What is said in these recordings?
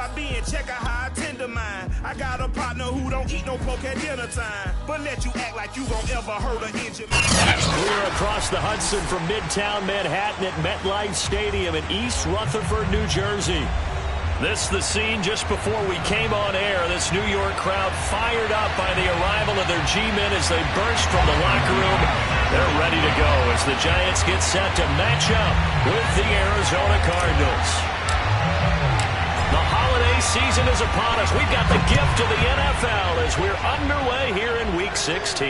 I been? Check out how I tend to mine. I got a partner who don't eat no pork at dinner time, but let you act like you gon' ever hurt an engine. We're across the Hudson from Midtown Manhattan at MetLife Stadium in East Rutherford, New Jersey. This the scene just before we came on air. This New York crowd fired up by the arrival of their G-men as they burst from the locker room. They're ready to go as the Giants get set to match up with the Arizona Cardinals. The holiday season is upon us. We've got the gift of the NFL as we're underway here in Week 16.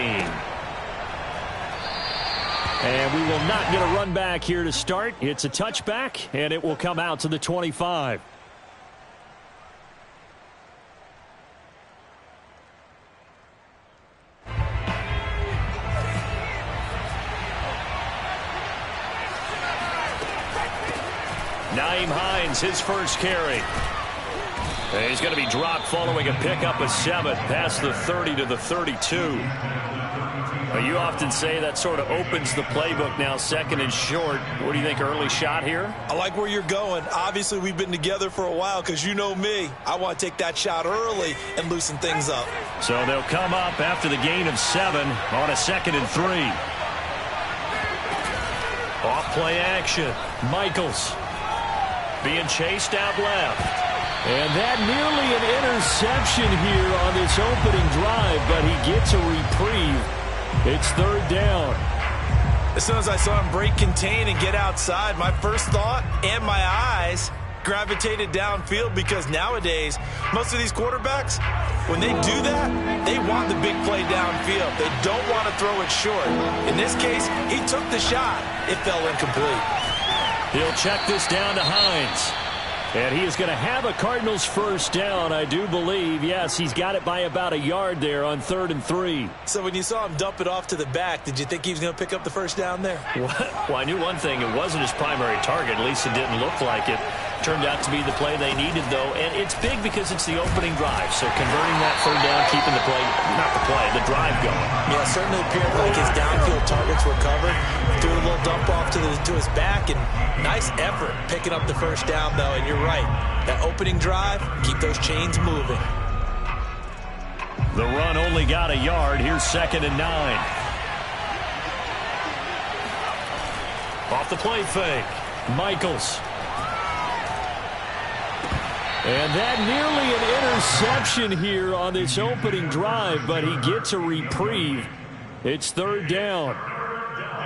And we will not get a run back here to start. It's a touchback, and it will come out to the 25. Nyheim Hines, his first carry. And he's going to be dropped following a pickup of 7 past the 30 to the 32. But you often say that sort of opens the playbook now, second and short. What do you think, early shot here? I like where you're going. Obviously, we've been together for a while because you know me. I want to take that shot early and loosen things up. So they'll come up after the gain of 7 on a 2nd and 3. Off play action. Michaels being chased out left. And that nearly an interception here on this opening drive, but he gets a reprieve. It's 3rd down. As soon as I saw him break contain and get outside, my first thought and my eyes gravitated downfield because nowadays, most of these quarterbacks, when they do that, they want the big play downfield. They don't want to throw it short. In this case, he took the shot. It fell incomplete. He'll check this down to Hines. And he is going to have a Cardinals first down, I do believe. Yes, he's got it by about a yard there on 3rd and 3. So when you saw him dump it off to the back, did you think he was going to pick up the first down there? Well, I knew one thing. It wasn't his primary target. At least it didn't look like it. Turned out to be the play they needed, though. And it's big because it's the opening drive. So converting that 3rd down, keeping the play, not the play, the drive going. Yeah, certainly appeared like his downfield targets were covered. Threw a little dump off to his back, and nice effort picking up the first down, though. And you're right. That opening drive, keep those chains moving. The run only got a yard. Here's 2nd and 9. Off the play fake. Michaels. And that nearly an interception here on this opening drive, but he gets a reprieve. It's 3rd down.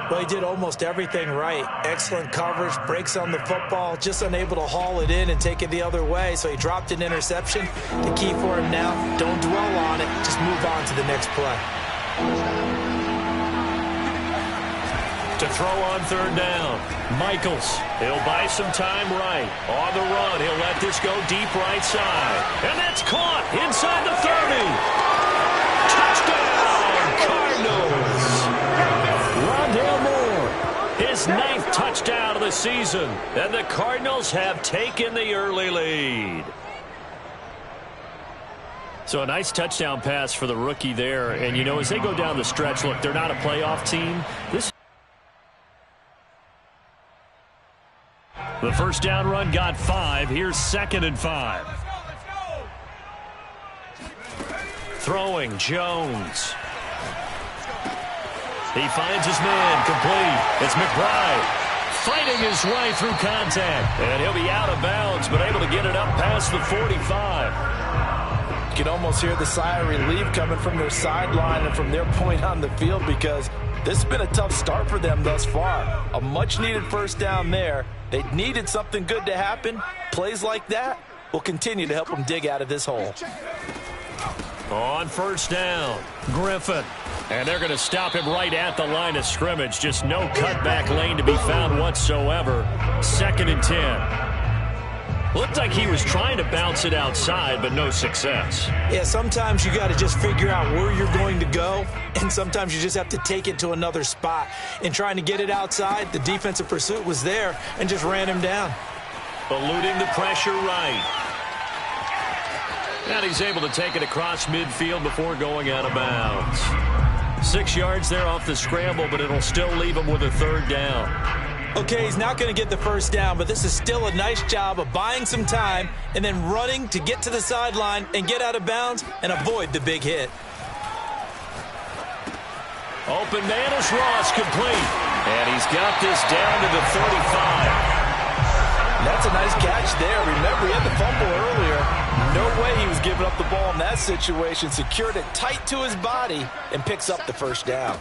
Well, he did almost everything right. Excellent coverage, breaks on the football, just unable to haul it in and take it the other way. So he dropped an interception. The key for him now, don't dwell on it. Just move on to the next play. To throw on 3rd down. Michaels, he'll buy some time right. On the run, he'll let this go deep right side. And that's caught inside the 30. Touchdown, Cardinals. Rondale Moore, his 9th touchdown of the season. And the Cardinals have taken the early lead. So a nice touchdown pass for the rookie there. And, you know, as they go down the stretch, look, they're not a playoff team. The first down run got 5. Here's 2nd and 5. Throwing, Jones. He finds his man, complete. It's McBride fighting his way through contact. And he'll be out of bounds, but able to get it up past the 45. You can almost hear the sigh of relief coming from their sideline and from their point on the field because this has been a tough start for them thus far. A much-needed first down there. They needed something good to happen. Plays like that will continue to help them dig out of this hole. On first down, Griffin. And they're going to stop him right at the line of scrimmage. Just no cutback lane to be found whatsoever. 2nd and 10. Looked like he was trying to bounce it outside, but no success. Yeah, sometimes you got to just figure out where you're going to go, and sometimes you just have to take it to another spot. In trying to get it outside, the defensive pursuit was there and just ran him down. Eluding the pressure right. And he's able to take it across midfield before going out of bounds. 6 yards there off the scramble, but it'll still leave him with a 3rd down. Okay, he's not going to get the first down, but this is still a nice job of buying some time and then running to get to the sideline and get out of bounds and avoid the big hit. Open man is Ross, complete. And he's got this down to the 35. That's a nice catch there. Remember, he had the fumble earlier. No way he was giving up the ball in that situation. Secured it tight to his body and picks up the first down.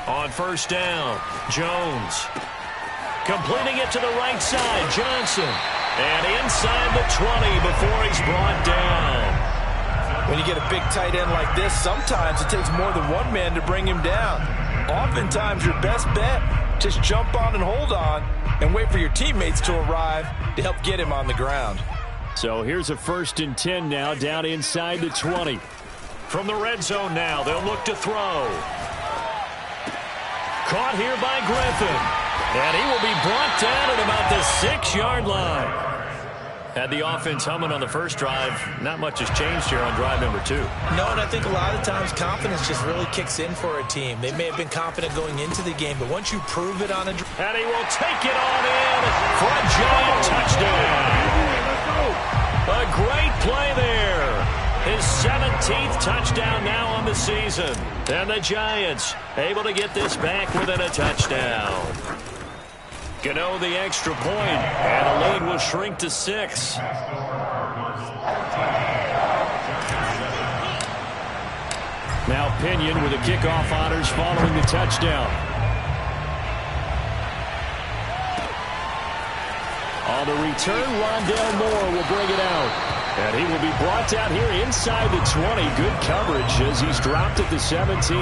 On first down, Jones. Completing it to the right side, Johnson. And inside the 20 before he's brought down. When you get a big tight end like this, sometimes it takes more than one man to bring him down. Oftentimes, your best bet, just jump on and hold on and wait for your teammates to arrive to help get him on the ground. So here's a 1st and 10 now, down inside the 20. From the red zone now, they'll look to throw. Caught here by Griffin. And he will be brought down at about the 6-yard line. Had the offense humming on the first drive. Not much has changed here on drive number 2. No, and I think a lot of times confidence just really kicks in for a team. They may have been confident going into the game, but once you prove it on a drive. And he will take it on in for a giant touchdown. A great play there. His 17th touchdown now on the season. And the Giants able to get this back within a touchdown. Gano the extra point, and the lead will shrink to 6. Now Pinion with the kickoff honors following the touchdown. On the return, Rondale Moore will bring it out. And he will be brought down here inside the 20. Good coverage as he's dropped at the 17.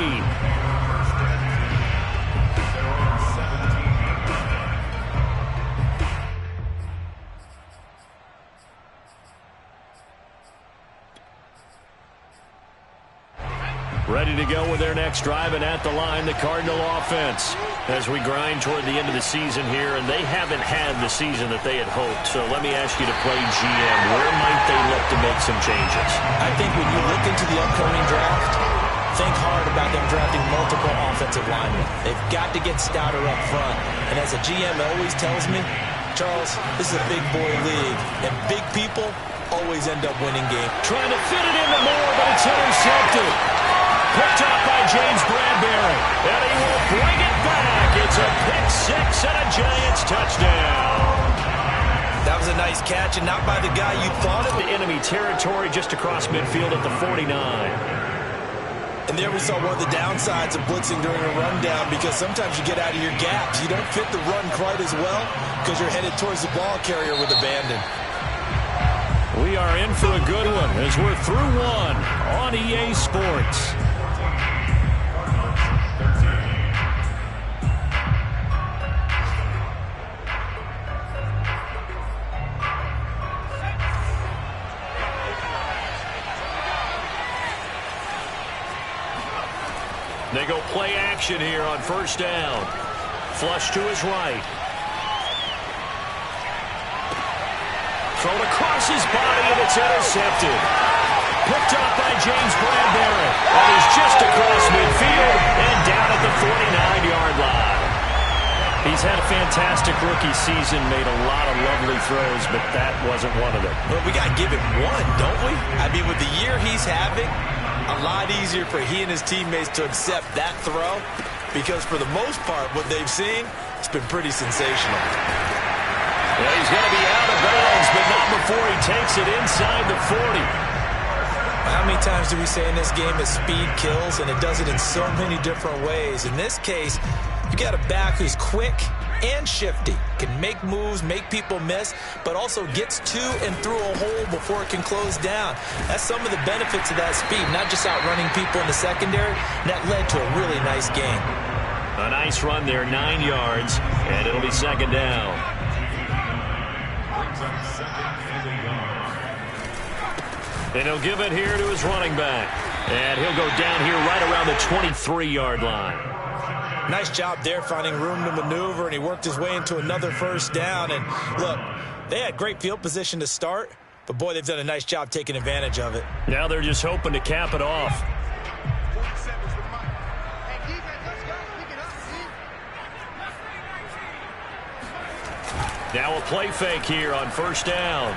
Ready to go with their next drive, and at the line, the Cardinal offense. As we grind toward the end of the season here, and they haven't had the season that they had hoped. So let me ask you to play GM. Where might they look to make some changes? I think when you look into the upcoming draft, think hard about them drafting multiple offensive linemen. They've got to get stouter up front. And as a GM always tells me, Charles, this is a big boy league, and big people always end up winning games. Trying to fit it into Moore, but it's intercepted. Picked up by James Bradbury, and he will bring it back. It's a pick-6 and a Giants touchdown. That was a nice catch, and not by the guy you thought it was. Enemy territory just across midfield at the 49. And there we saw one of the downsides of blitzing during a rundown, because sometimes you get out of your gaps. You don't fit the run quite as well because you're headed towards the ball carrier with abandon. We are in for a good one as we're through one on EA Sports. They go play action here on first down. Flush to his right. Thrown across his body, and it's intercepted. Picked up by James Bradbury. And he's just across midfield and down at the 49-yard line. He's had a fantastic rookie season, made a lot of lovely throws, but that wasn't one of them. Well, we got to give him one, don't we? I mean, with the year he's having, a lot easier for he and his teammates to accept that throw, because for the most part, what they've seen, it's been pretty sensational. Yeah, he's going to be out of bounds, but not before he takes it inside the 40. How many times do we say in this game that speed kills, and it does it in so many different ways? In this case, you got a back who's quick and shifty, can make moves, make people miss, but also gets to and through a hole before it can close down. That's some of the benefits of that speed, not just outrunning people in the secondary. That led to a really nice game. A nice run there, 9 yards, and it'll be second down. And he'll give it here to his running back. And he'll go down here right around the 23-yard line. Nice job there finding room to maneuver, and he worked his way into another first down. And look, they had great field position to start, but boy, they've done a nice job taking advantage of it. Now they're just hoping to cap it off. Now a play fake here on first down.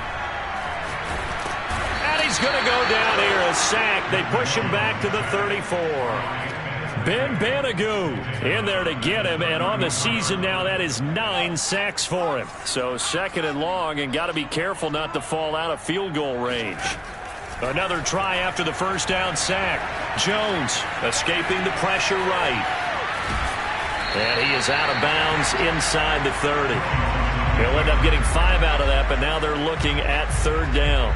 And he's going to go down here, a sack. They push him back to the 34. Ben Banagoo in there to get him, and on the season now, that is 9 sacks for him. So second and long, and got to be careful not to fall out of field goal range. Another try after the first down sack. Jones escaping the pressure right. And he is out of bounds inside the 30. He'll end up getting 5 out of that, but now they're looking at third down.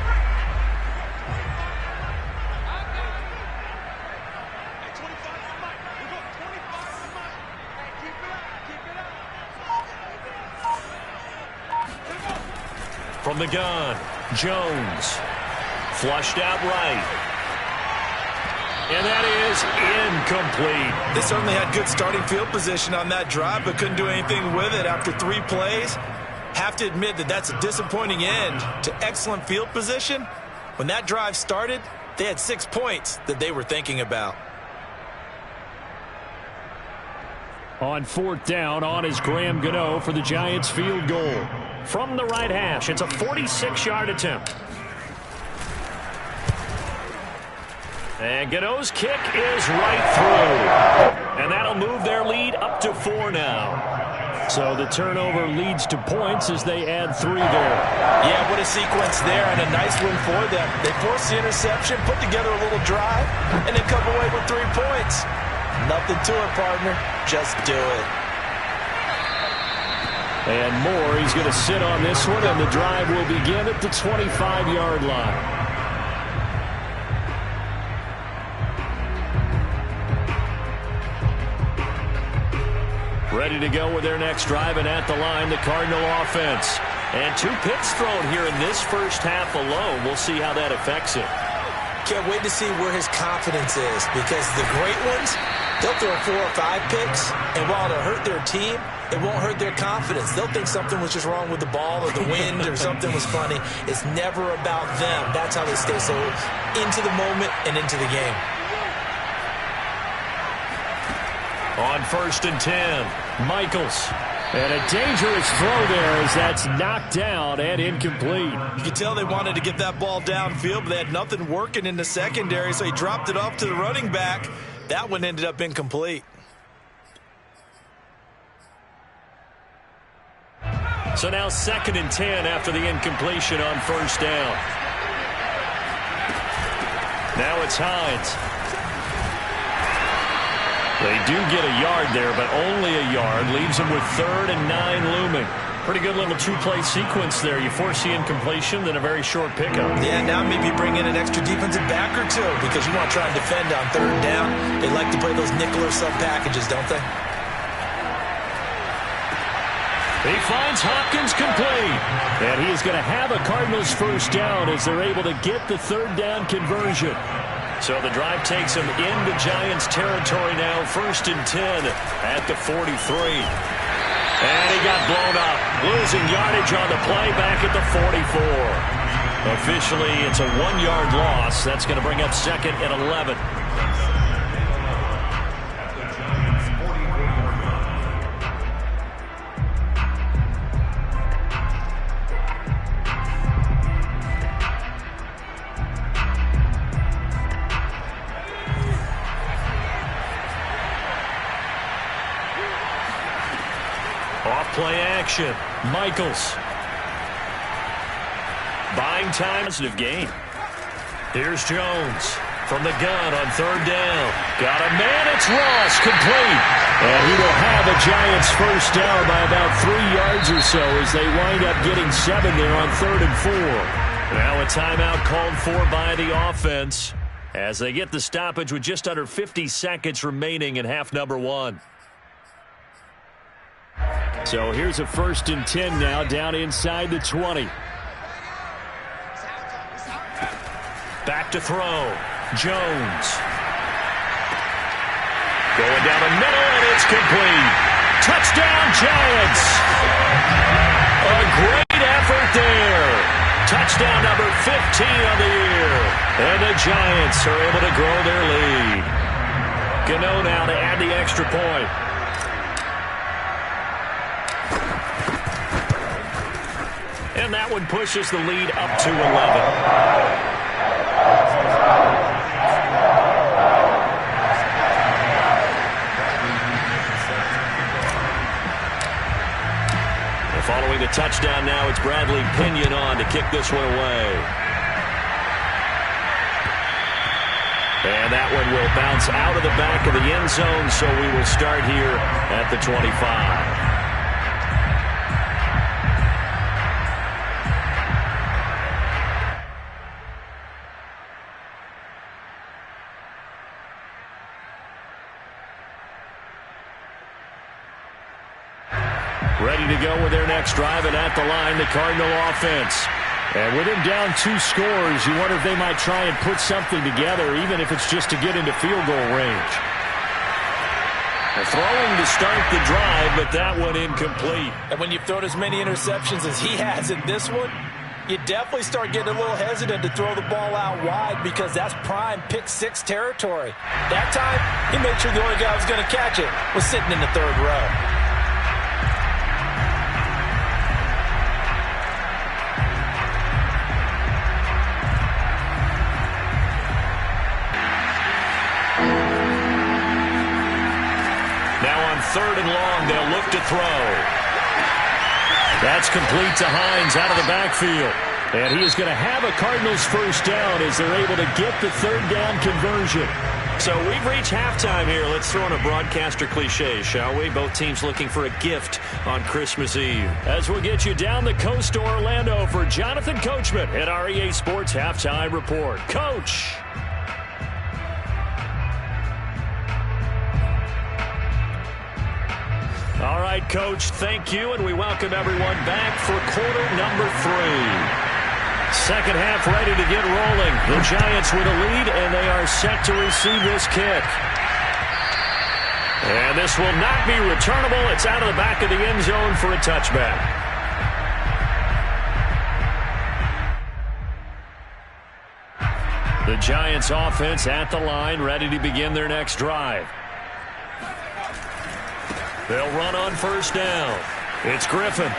From the gun, Jones. Flushed out right. And that is incomplete. They certainly had good starting field position on that drive, but couldn't do anything with it after 3 plays. Have to admit that that's a disappointing end to excellent field position. When that drive started, they had 6 points that they were thinking about. On fourth down, on is Graham Gano for the Giants field goal. From the right hash, it's a 46-yard attempt. And Gano's kick is right through. And that'll move their lead up to 4 now. So the turnover leads to points as they add 3 there. Yeah, what a sequence there, and a nice win for them. They forced the interception, put together a little drive, and then come away with 3 points. Nothing to it, partner. Just do it. And Moore, he's going to sit on this one, and the drive will begin at the 25-yard line. Ready to go with their next drive, and at the line, the Cardinal offense. And 2 picks thrown here in this first half alone. We'll see how that affects it. Can't wait to see where his confidence is, because the great ones, they'll throw 4 or 5 picks, and while it'll hurt their team, it won't hurt their confidence. They'll think something was just wrong with the ball or the wind or something was funny. It's never about them. That's how they stay so into the moment and into the game. On first and 10, Michaels. And a dangerous throw there as that's knocked down and incomplete. You could tell they wanted to get that ball downfield, but they had nothing working in the secondary, so he dropped it off to the running back. That one ended up incomplete. So now second and 10 after the incompletion on first down. Now it's Hines. They do get a yard there, but only a yard. Leaves them with 3rd and 9 looming. Pretty good little 2-play sequence there. You force the incompletion, then a very short pickup. Yeah, now maybe bring in an extra defensive back or 2 because you want to try and defend on 3rd down. They like to play those nickel or sub packages, don't they? He finds Hopkins complete. And he is going to have a Cardinals first down as they're able to get the 3rd down conversion. So the drive takes him into Giants territory now, 1st and 10 at the 43. And he got blown up, losing yardage on the play back at the 44. Officially, it's a 1-yard loss. That's going to bring up 2nd and 11. Play action. Michaels. Buying time. Positive gain. Here's Jones from the gun on 3rd down. Got a man. It's Ross. Complete. And he will have a Giants first down by about 3 yards or so as they wind up getting 7 there on 3rd and 4. Now a timeout called for by the offense as they get the stoppage with just under 50 seconds remaining in half number 1. So here's a 1st and 10 now down inside the 20. Back to throw. Jones. Going down the middle, and it's complete. Touchdown, Giants. A great effort there. Touchdown number 15 of the year. And the Giants are able to grow their lead. Gano now to add the extra point. and that one pushes the lead up to 11. Following the touchdown now, it's Bradley Pinion on to kick this one away. And that one will bounce out of the back of the end zone, so we will start here at the 25. Ready to go with their next drive, and at the line, the Cardinal offense. And with him down 2 scores, you wonder if they might try and put something together, even if it's just to get into field goal range. They're throwing to start the drive, but that one incomplete. And when you've thrown as many interceptions as he has in this one, you definitely start getting a little hesitant to throw the ball out wide because that's prime pick 6 territory. That time, he made sure the only guy who was going to catch it was sitting in the 3rd row. Third and long, they'll look to throw. That's complete to Hines out of the backfield. And he is going to have a Cardinals first down as they're able to get the 3rd down conversion. So we've reached halftime here. Let's throw in a broadcaster cliche, shall we? Both teams looking for a gift on Christmas Eve. As we'll get you down the coast to Orlando for Jonathan Coachman at our EA Sports Halftime Report. Coach! All right, Coach, thank you, and we welcome everyone back for quarter number 3. Second half ready to get rolling. The Giants with a lead, and they are set to receive this kick. And this will not be returnable. It's out of the back of the end zone for a touchback. The Giants offense at the line, ready to begin their next drive. They'll run on first down. It's Griffin.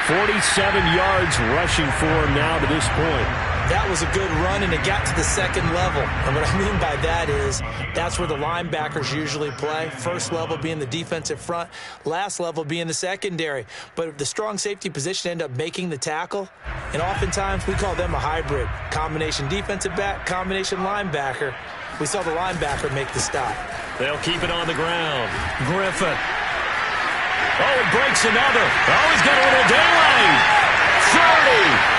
47 yards rushing for him now to this point. That was a good run, and it got to the 2nd level. And what I mean by that is that's where the linebackers usually play. First level being the defensive front, last level being the secondary. But the strong safety position ended up making the tackle, and oftentimes we call them a hybrid. Combination defensive back, combination linebacker. We saw the linebacker make the stop. They'll keep it on the ground. Griffin. Oh, he breaks another. Oh, he's got a little daylight. 30.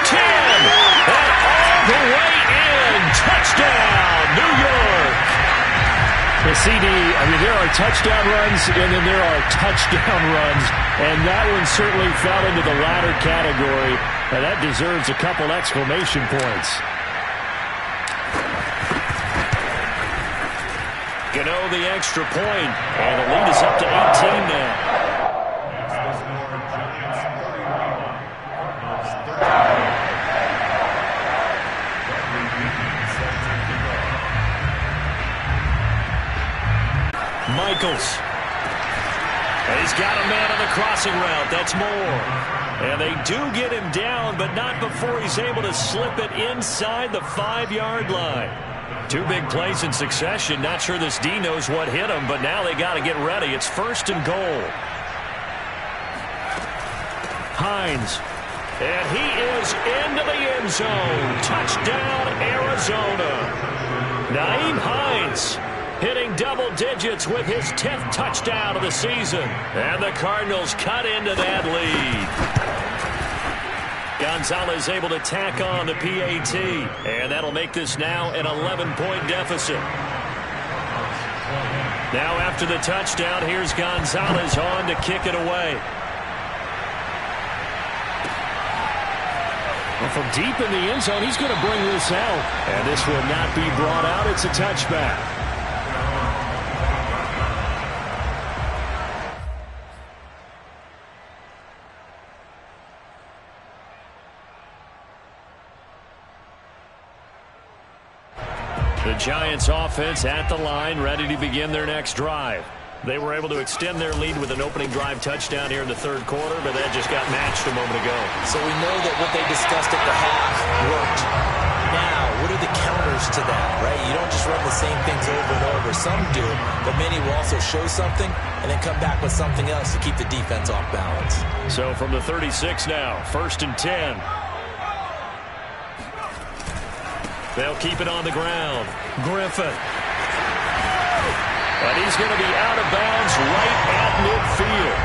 10. And all the way in. Touchdown, New York. The CD, I mean, there are touchdown runs, and then there are touchdown runs. And that one certainly fell into the latter category. And that deserves a couple exclamation points. Gano the extra point, and the lead is up to 18 now. Michaels. And he's got a man on the crossing route. That's Moore. And they do get him down, but not before he's able to slip it inside the 5-yard line. 2 big plays in succession. Not sure this D knows what hit him, but now they got to get ready. It's 1st and goal. Hines. And he is into the end zone. Touchdown, Arizona. Nyheim Hines hitting double digits with his 10th touchdown of the season. And the Cardinals cut into that lead. Gonzalez able to tack on the PAT, and that'll make this now an 11-point deficit. Now after the touchdown, here's Gonzalez on to kick it away. Well, from deep in the end zone, he's going to bring this out, and this will not be brought out. It's a touchback. The Giants offense at the line, ready to begin their next drive. They were able to extend their lead with an opening drive touchdown here in the third quarter, but that just got matched a moment ago. So we know that what they discussed at the half worked. Now, what are the counters to that, right? You don't just run the same things over and over. Some do, but many will also show something and then come back with something else to keep the defense off balance. So from the 36 now, 1st and 10. They'll keep it on the ground. Griffin. And he's going to be out of bounds right at midfield.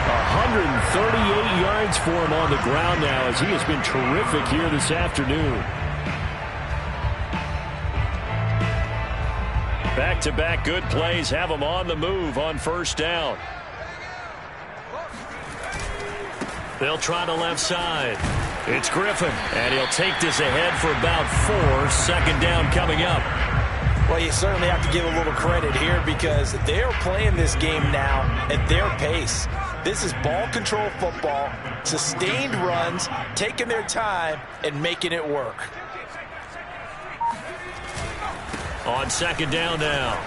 138 yards for him on the ground now as he has been terrific here this afternoon. Back-to-back good plays have him on the move on 1st down. They'll try the left side. It's Griffin, and he'll take this ahead for about 4. 2nd down coming up. Well, you certainly have to give a little credit here because they're playing this game now at their pace. This is ball control football, sustained runs, taking their time, and making it work. On 2nd down now,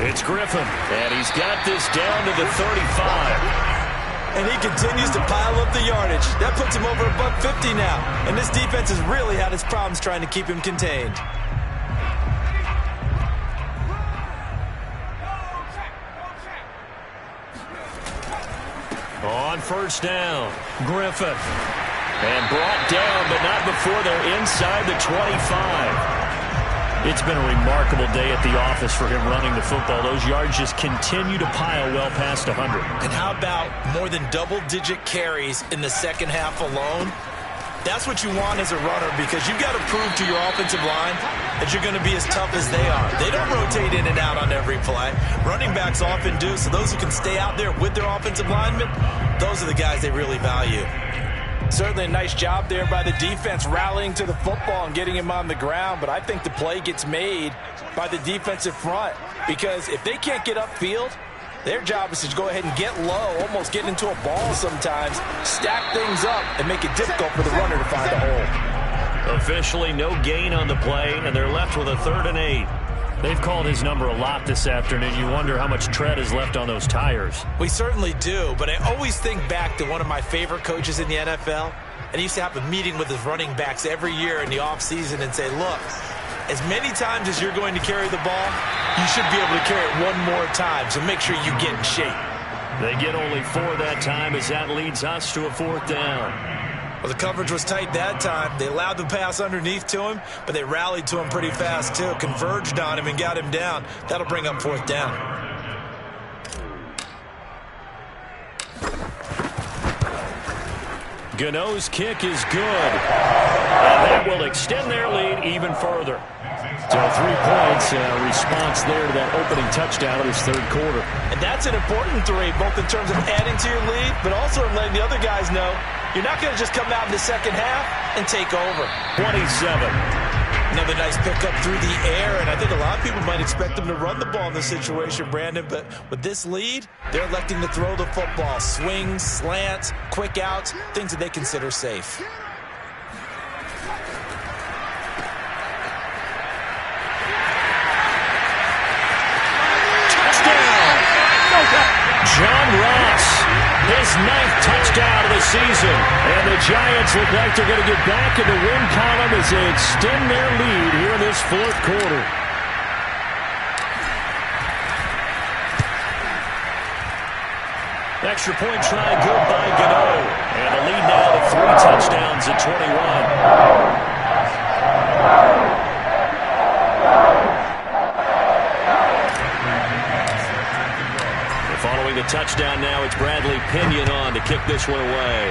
it's Griffin, and he's got this down to the 35. And he continues to pile up the yardage. That puts him over $150 now. And this defense has really had its problems trying to keep him contained. On 1st down, Griffin. And brought down, but not before they're inside the 25. It's been a remarkable day at the office for him running the football. Those yards just continue to pile well past 100. And how about more than double-digit carries in the second half alone? That's what you want as a runner because you've got to prove to your offensive line that you're going to be as tough as they are. They don't rotate in and out on every play. Running backs often do, so those who can stay out there with their offensive linemen, those are the guys they really value. Certainly a nice job there by the defense rallying to the football and getting him on the ground, but I think the play gets made by the defensive front because if they can't get upfield, their job is to go ahead and get low, almost get into a ball sometimes, stack things up, and make it difficult for the runner to find a hole. Officially no gain on the play, and they're left with a 3rd and 8. They've called his number a lot this afternoon. You wonder how much tread is left on those tires. We certainly do, but I always think back to one of my favorite coaches in the NFL, and he used to have a meeting with his running backs every year in the offseason and say, look, as many times as you're going to carry the ball, you should be able to carry it one more time, so make sure you get in shape. They get only 4 that time as that leads us to a 4th down. Well, the coverage was tight that time. They allowed the pass underneath to him, but they rallied to him pretty fast, too. Converged on him and got him down. That'll bring up 4th down. Gano's kick is good. And that will extend their lead even further. So 3 points, response there to that opening touchdown of this 3rd quarter. And that's an important 3, both in terms of adding to your lead, but also in letting the other guys know you're not going to just come out in the second half and take over. 27. Another nice pickup through the air, and I think a lot of people might expect them to run the ball in this situation, Brandon, but with this lead, they're electing to throw the football. Swings, slants, quick outs, things that they consider safe. John Ross, his 9th touchdown of the season. And the Giants look like they're going to get back in the win column as they extend their lead here in this 4th quarter. Extra point try good by Gano. And the lead now to 3 touchdowns at 21. Following the touchdown now, it's Bradley Pinion on to kick this one away.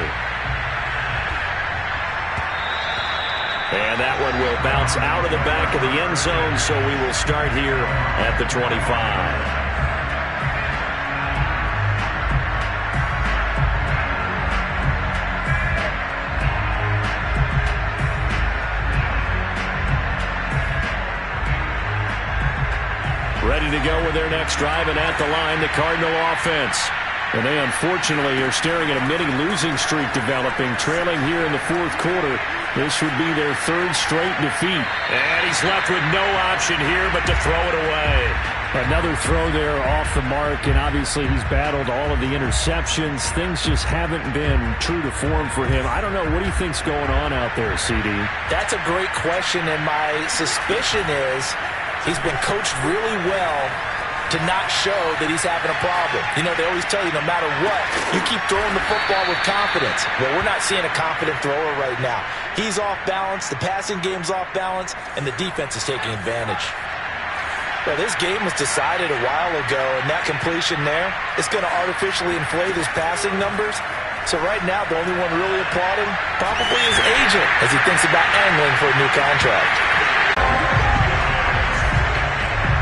And that one will bounce out of the back of the end zone, so we will start here at the 25. Ready to go with their next drive, and at the line, the Cardinal offense. And they unfortunately are staring at a mini losing streak developing, trailing here in the 4th quarter. This would be their 3rd straight defeat. And he's left with no option here but to throw it away. Another throw there off the mark, and obviously he's battled all of the interceptions. Things just haven't been true to form for him. I don't know. What do you think's going on out there, CD? That's a great question, and my suspicion is he's been coached really well to not show that he's having a problem. You know, they always tell you no matter what, you keep throwing the football with confidence. Well, we're not seeing a confident thrower right now. He's off balance, the passing game's off balance, and the defense is taking advantage. Well, this game was decided a while ago, and that completion there is going to artificially inflate his passing numbers. So right now, the only one really applauding probably his agent as he thinks about angling for a new contract.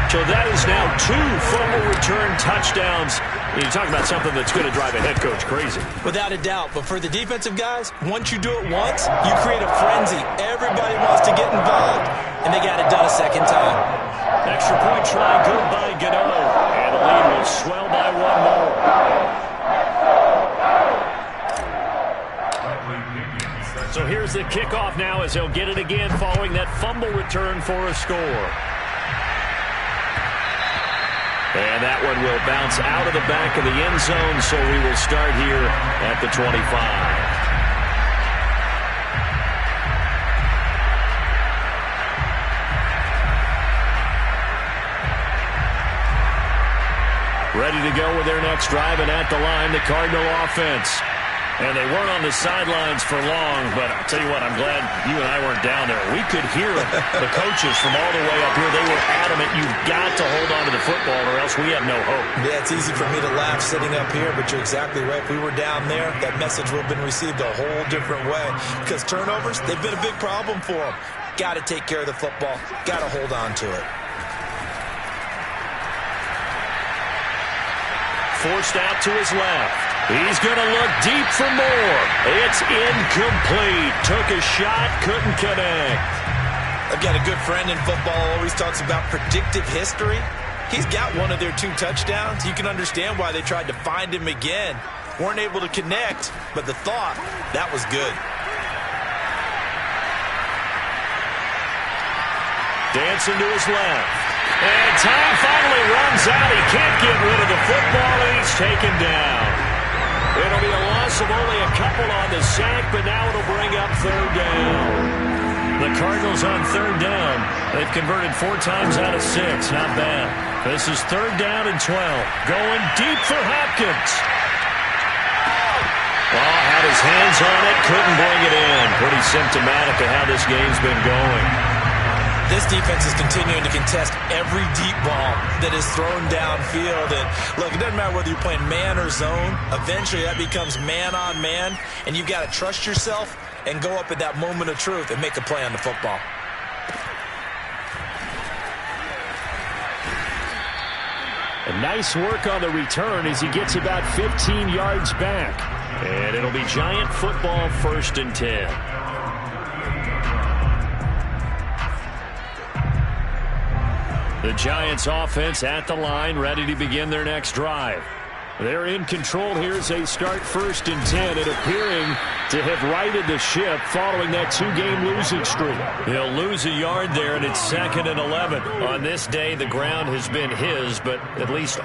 So that is now 2 fumble return touchdowns. You talk about something that's going to drive a head coach crazy. Without a doubt. But for the defensive guys, once you do it once, you create a frenzy. Everybody wants to get involved, and they got it done a second time. Extra point try good by Gano. And the lead will swell by 1 more. So here's the kickoff now as they'll get it again following that fumble return for a score. And that one will bounce out of the back of the end zone, so we will start here at the 25. Ready to go with their next drive, and at the line, the Cardinal offense. And they weren't on the sidelines for long, but I'll tell you what, I'm glad you and I weren't down there. We could hear the coaches from all the way up here. They were adamant, you've got to hold on to the football or else we have no hope. Yeah, it's easy for me to laugh sitting up here, but you're exactly right. If we were down there, that message would have been received a whole different way. Because turnovers, they've been a big problem for them. Got to take care of the football. Got to hold on to it. Forced out to his left. He's going to look deep for more. It's incomplete. Took a shot, couldn't connect. I've got a good friend in football, always talks about predictive history. He's got one of their 2 touchdowns. You can understand why they tried to find him again. Weren't able to connect, but the thought, that was good. Dancing to his left. And time finally runs out. He can't get rid of the football, and he's taken down. It'll be a loss of only a couple on the sack, but now it'll bring up 3rd down. The Cardinals on 3rd down. They've converted 4 times out of 6. Not bad. This is 3rd down and 12. Going deep for Hopkins. Oh, had his hands on it, couldn't bring it in. Pretty symptomatic of how this game's been going. This defense is continuing to contest every deep ball that is thrown downfield. And look, it doesn't matter whether you're playing man or zone. Eventually, that becomes man on man, and you've got to trust yourself and go up at that moment of truth and make a play on the football. A nice work on the return as he gets about 15 yards back. And it'll be Giant football, 1st and 10. The Giants offense at the line, ready to begin their next drive. They're in control here as they start 1st and 10, and appearing to have righted the ship following that 2-game losing streak. They'll lose a yard there, and it's 2nd and 11. On this day, the ground has been his, but at least